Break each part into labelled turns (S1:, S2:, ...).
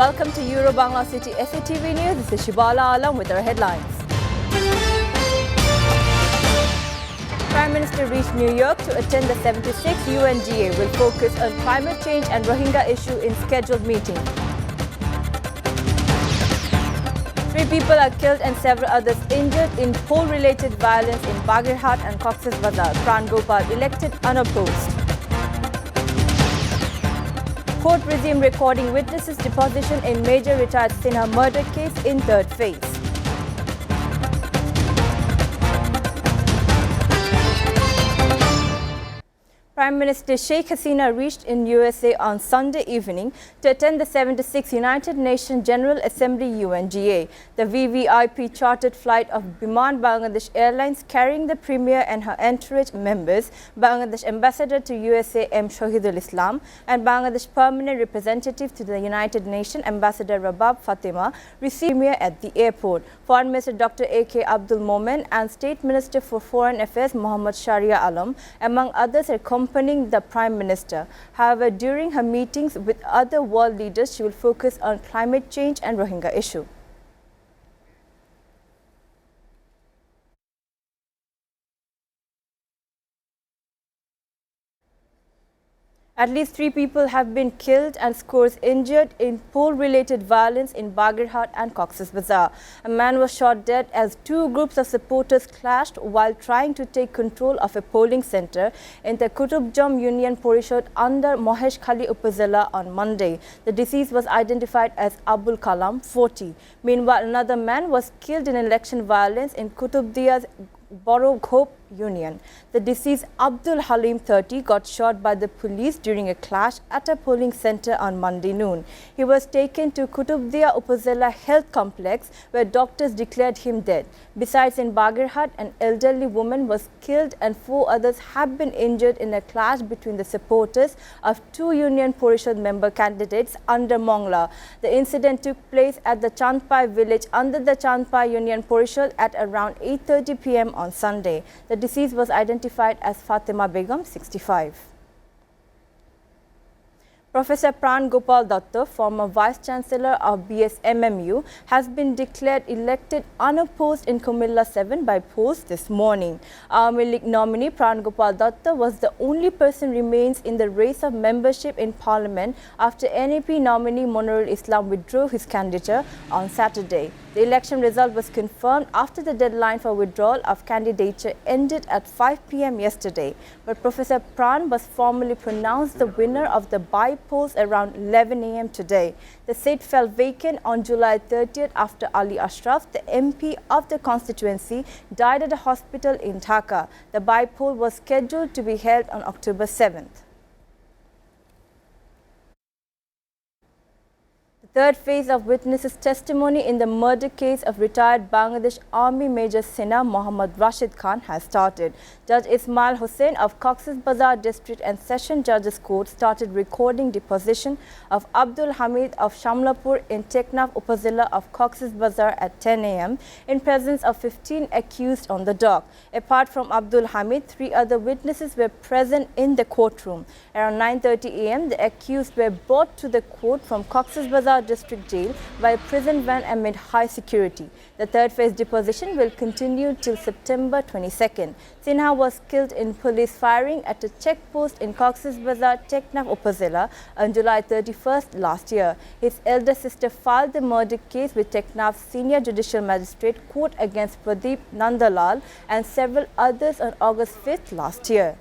S1: Welcome to Euro Bangla City SATV News. This is Shibala Alam with our headlines. Prime Minister reached New York to attend the 76th UNGA. Will focus on climate change and Rohingya issue in scheduled meeting. 3 people are killed and several others injured in poll-related violence in Bagirhat and Cox's Bazar. Pran Gopal elected unopposed. Court resumed recording witnesses' deposition in major retired Sanha murder case in third phase. Prime Minister Sheikh Hasina reached in USA on Sunday evening to attend the 76th United Nations General Assembly UNGA. The VVIP chartered flight of Biman Bangladesh Airlines carrying the Premier and her entourage members, Bangladesh Ambassador to USA M. Shahidul Islam and Bangladesh Permanent Representative to the United Nations Ambassador Rabab Fatima received Premier at the airport. Foreign Minister Dr. A.K. Abdul Malik and State Minister for Foreign Affairs Muhammad Sharia Alam, among others, are accompanying the Prime Minister. However, during her meetings with other world leaders, she will focus on climate change and Rohingya issue. At least 3 people have been killed and scores injured in poll-related violence in Bagirhat and Cox's Bazar. A man was shot dead as 2 groups of supporters clashed while trying to take control of a polling centre in the Kutubjam Union Porishad under Mohesh Khali Upazila on Monday. The deceased was identified as Abul Kalam, 40. Meanwhile, another man was killed in election violence in Kutubdia's Boroghop Union. The deceased Abdul Halim, 30, got shot by the police during a clash at a polling centre on Monday noon. He was taken to Kutubdia Upazila Health Complex where doctors declared him dead. Besides, in Bagirhat, an elderly woman was killed and 4 others have been injured in a clash between the supporters of 2 Union Porishad member candidates under Mongla. The incident took place at the Chandpai village under the Chandpai Union Porishad at around 8:30 p.m. on Sunday. The deceased was identified as Fatima Begum, 65. Professor Pran Gopal Datta, former Vice-Chancellor of BSMMU, has been declared elected unopposed in Kumilla 7 by post this morning. Abdul Malik nominee Pran Gopal Datta was the only person remains in the race of membership in Parliament after NAP nominee Monirul Islam withdrew his candidature on Saturday. The election result was confirmed after the deadline for withdrawal of candidature ended at 5 p.m. yesterday. But Professor Pran was formally pronounced the winner of the by-polls around 11 a.m. today. The seat fell vacant on July 30th after Ali Ashraf, the MP of the constituency, died at a hospital in Dhaka. The by-poll was scheduled to be held on October 7th. Third phase of witnesses' testimony in the murder case of retired Bangladesh Army Major Sanha Muhammad Rashed Khan has started. Judge Ismail Hussain of Cox's Bazar District and Session Judges Court started recording deposition of Abdul Hamid of Shamlapur in Teknaf Upazila of Cox's Bazar at 10 a.m. in presence of 15 accused on the dock. Apart from Abdul Hamid, 3 other witnesses were present in the courtroom. Around 9:30 a.m., the accused were brought to the court from Cox's Bazar District Jail by a prison van amid high security. The third phase deposition will continue till September 22nd. Sanha was killed in police firing at a checkpost in Cox's Bazar, Teknaf Upazila on July 31st last year. His elder sister filed the murder case with Teknaf's Senior Judicial Magistrate Court against Pradeep Nandalal and several others on August 5th last year.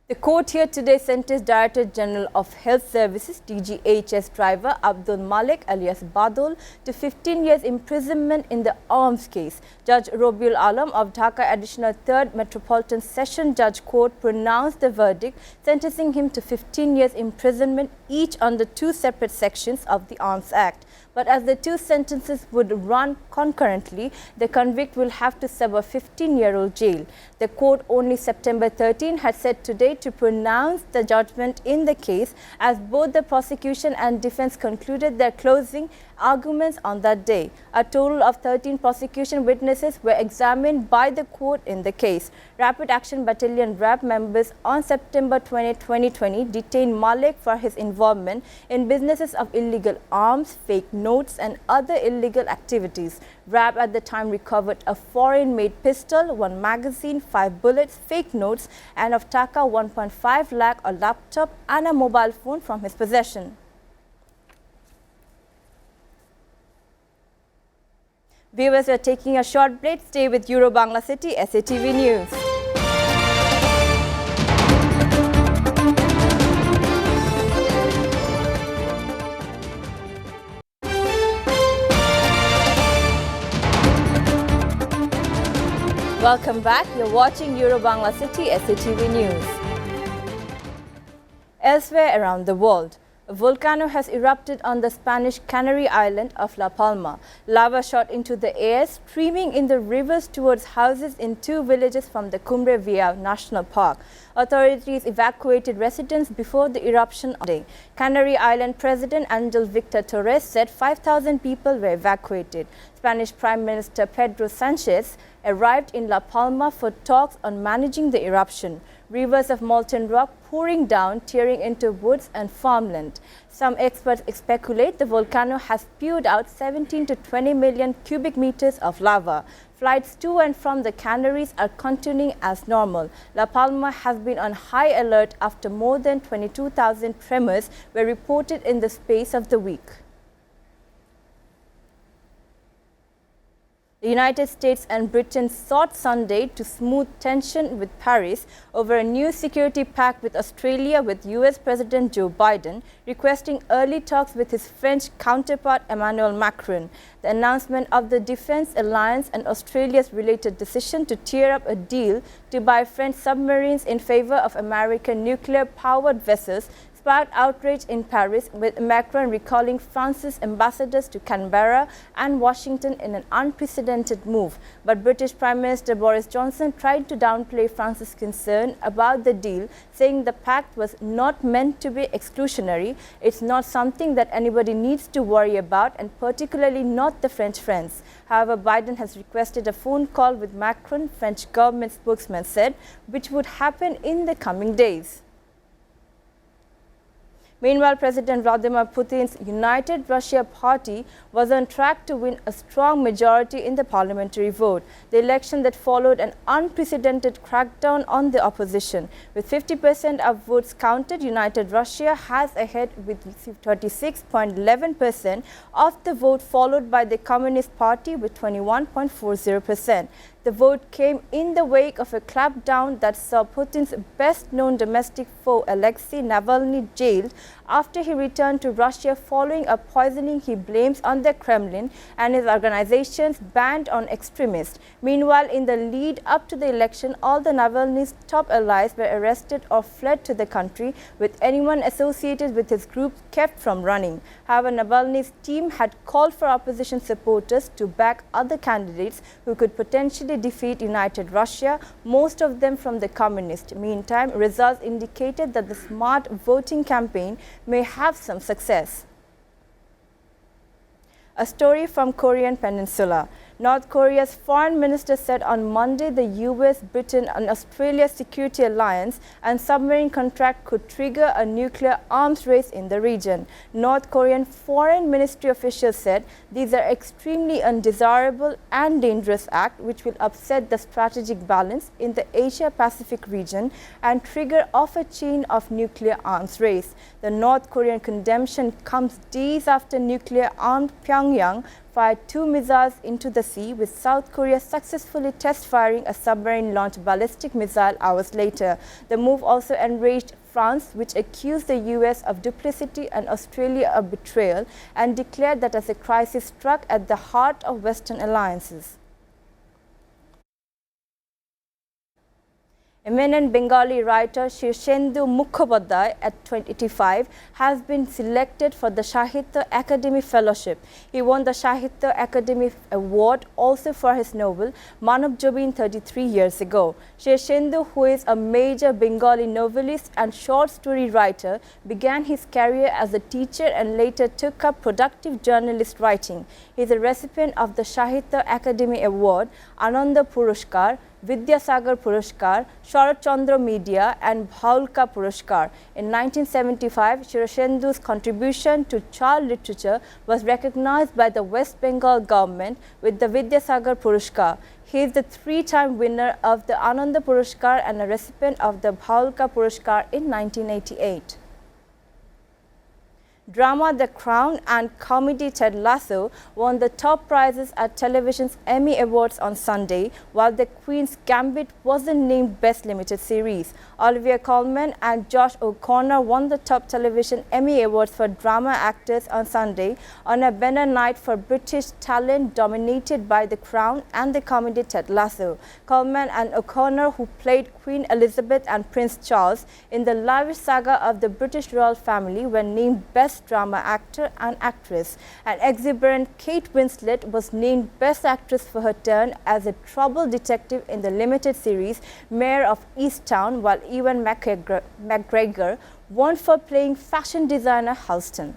S1: The court here today sentenced Director General of Health Services DGHs driver Abdul Malik alias Badul to 15 years imprisonment in the arms case. Judge Robiul Alam of Dhaka Additional 3rd Metropolitan Session Judge Court pronounced the verdict, sentencing him to 15 years imprisonment each under 2 separate sections of the Arms Act. But as the 2 sentences would run concurrently, the convict will have to serve a 15-year-old jail. The court only September 13 had said today to pronounce the judgment in the case, as both the prosecution and defense concluded their closing arguments on that day. A total of 13 prosecution witnesses were examined by the court in the case. Rapid Action Battalion RAB members on September 20, 2020 detained Malik for his involvement in businesses of illegal arms, fake notes and other illegal activities. RAB at the time recovered a foreign-made pistol, 1 magazine, 5 bullets, fake notes and of Dhaka 1.5 lakh, a laptop and a mobile phone from his possession. Viewers, we are taking a short break. Stay with Euro Bangla City SATV News. Welcome back. You're watching Euro Bangla City SATV News. Elsewhere around the world, a volcano has erupted on the Spanish Canary Island of La Palma. Lava shot into the air, streaming in the rivers towards houses in 2 villages from the Cumbre Vieja National Park. Authorities evacuated residents before the eruption day. Canary Island President Angel Victor Torres said 5,000 people were evacuated. Spanish Prime Minister Pedro Sanchez arrived in La Palma for talks on managing the eruption. Rivers of molten rock pouring down, tearing into woods and farmland. Some experts speculate the volcano has spewed out 17 to 20 million cubic meters of lava. Flights to and from the Canaries are continuing as normal. La Palma has been on high alert after more than 22,000 tremors were reported in the space of the week. The United States and Britain sought Sunday to smooth tension with Paris over a new security pact with Australia, with US President Joe Biden requesting early talks with his French counterpart Emmanuel Macron. The announcement of the defense alliance and Australia's related decision to tear up a deal to buy French submarines in favor of American nuclear-powered vessels sparked outrage in Paris, with Macron recalling France's ambassadors to Canberra and Washington in an unprecedented move. But British Prime Minister Boris Johnson tried to downplay France's concern about the deal, saying the pact was not meant to be exclusionary. It's not something that anybody needs to worry about, and particularly not the French friends. However, Biden has requested a phone call with Macron, French government spokesman said, which would happen in the coming days. Meanwhile, President Vladimir Putin's United Russia Party was on track to win a strong majority in the parliamentary vote, the election that followed an unprecedented crackdown on the opposition. With 50% of votes counted, United Russia has ahead with 36.11% of the vote, followed by the Communist Party with 21.40%. The vote came in the wake of a clampdown that saw Putin's best-known domestic foe, Alexei Navalny, jailed after he returned to Russia following a poisoning he blames on the Kremlin and his organizations banned on extremists. Meanwhile, in the lead up to the election, all the Navalny's top allies were arrested or fled to the country, with anyone associated with his group kept from running. However, Navalny's team had called for opposition supporters to back other candidates who could potentially defeat United Russia, most of them from the communists. Meantime, results indicated that the smart voting campaign may have some success. A story from Korean Peninsula. North Korea's foreign minister said on Monday the US, Britain and Australia security alliance and submarine contract could trigger a nuclear arms race in the region. North Korean foreign ministry officials said these are extremely undesirable and dangerous acts which will upset the strategic balance in the Asia-Pacific region and trigger off a chain of nuclear arms race. The North Korean condemnation comes days after nuclear-armed Pyongyang fired 2 missiles into the sea, with South Korea successfully test-firing a submarine-launched ballistic missile hours later. The move also enraged France, which accused the US of duplicity and Australia of betrayal, and declared that as a crisis struck at the heart of Western alliances. Eminent Bengali writer Shirshendu Mukhopadhyay at 85 has been selected for the Shahita Academy Fellowship. He won the Shahita Academy Award also for his novel Manav Jobin 33 years ago. Shirshendu, who is a major Bengali novelist and short story writer, began his career as a teacher and later took up productive journalist writing. He is a recipient of the Shahita Academy Award, Ananda Puruskar, Vidyasagar Puruskar, Sharat Chandra Media and Bhaulka Puruskar. In 1975, Shirshendu's contribution to child literature was recognized by the West Bengal government with the Vidyasagar Puruskar. He is the three-time winner of the Ananda Puruskar and a recipient of the Bhaulka Puruskar in 1988. Drama The Crown and comedy Ted Lasso won the top prizes at television's Emmy Awards on Sunday, while The Queen's Gambit wasn't named Best Limited Series. Olivia Colman and Josh O'Connor won the top television Emmy Awards for drama actors on Sunday on a banner night for British talent dominated by The Crown and the comedy Ted Lasso. Colman and O'Connor, who played Queen Elizabeth and Prince Charles in the lavish saga of the British royal family, were named Best Drama Actor and Actress. An exuberant Kate Winslet was named Best Actress for her turn as a troubled detective in the limited series Mayor of Easttown, while Ewan McGregor won for playing fashion designer Halston.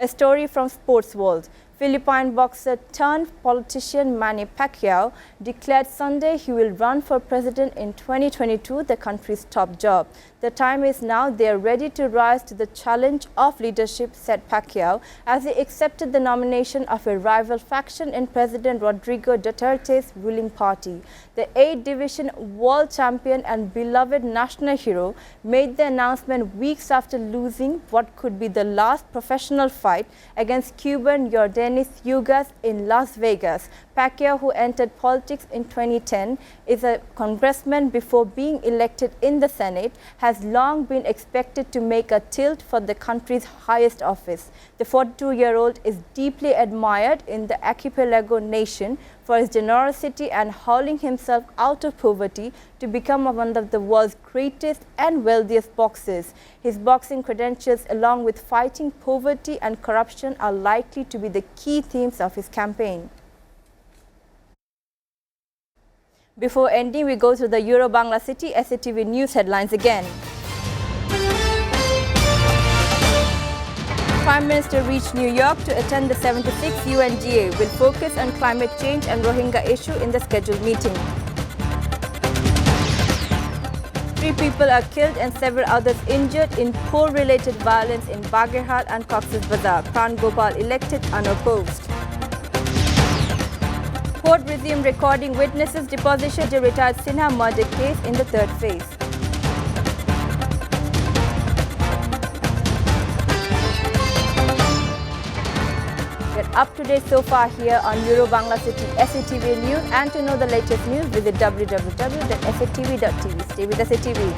S1: A story from Sports World. Philippine boxer turned politician Manny Pacquiao declared Sunday he will run for president in 2022, the country's top job. The time is now. They are ready to rise to the challenge of leadership, said Pacquiao, as he accepted the nomination of a rival faction in President Rodrigo Duterte's ruling party. The 8-division world champion and beloved national hero made the announcement weeks after losing what could be the last professional fight against Cuban Yordanis Ugas in Las Vegas. Pacquiao, who entered politics in 2010, is a congressman before being elected in the Senate, has long been expected to make a tilt for the country's highest office. The 42-year-old is deeply admired in the archipelago nation for his generosity and hauling himself out of poverty to become one of the world's greatest and wealthiest boxers. His boxing credentials, along with fighting poverty and corruption, are likely to be the key themes of his campaign. Before ending, we go to the Euro-Bangla City SATV News headlines again. Prime Minister reached New York to attend the 76th UNGA, will focus on climate change and Rohingya issue in the scheduled meeting. 3 people are killed and several others injured in poll-related violence in Bagherhat and Cox's Bazar. Pran Gopal elected unopposed. Court resumed recording witnesses' deposition to retired Sanha murder case in the 3rd phase. Get up to date so far here on Euro-Bangla City SATV News, and to know the latest news, visit www.satv.tv. Stay with SATV.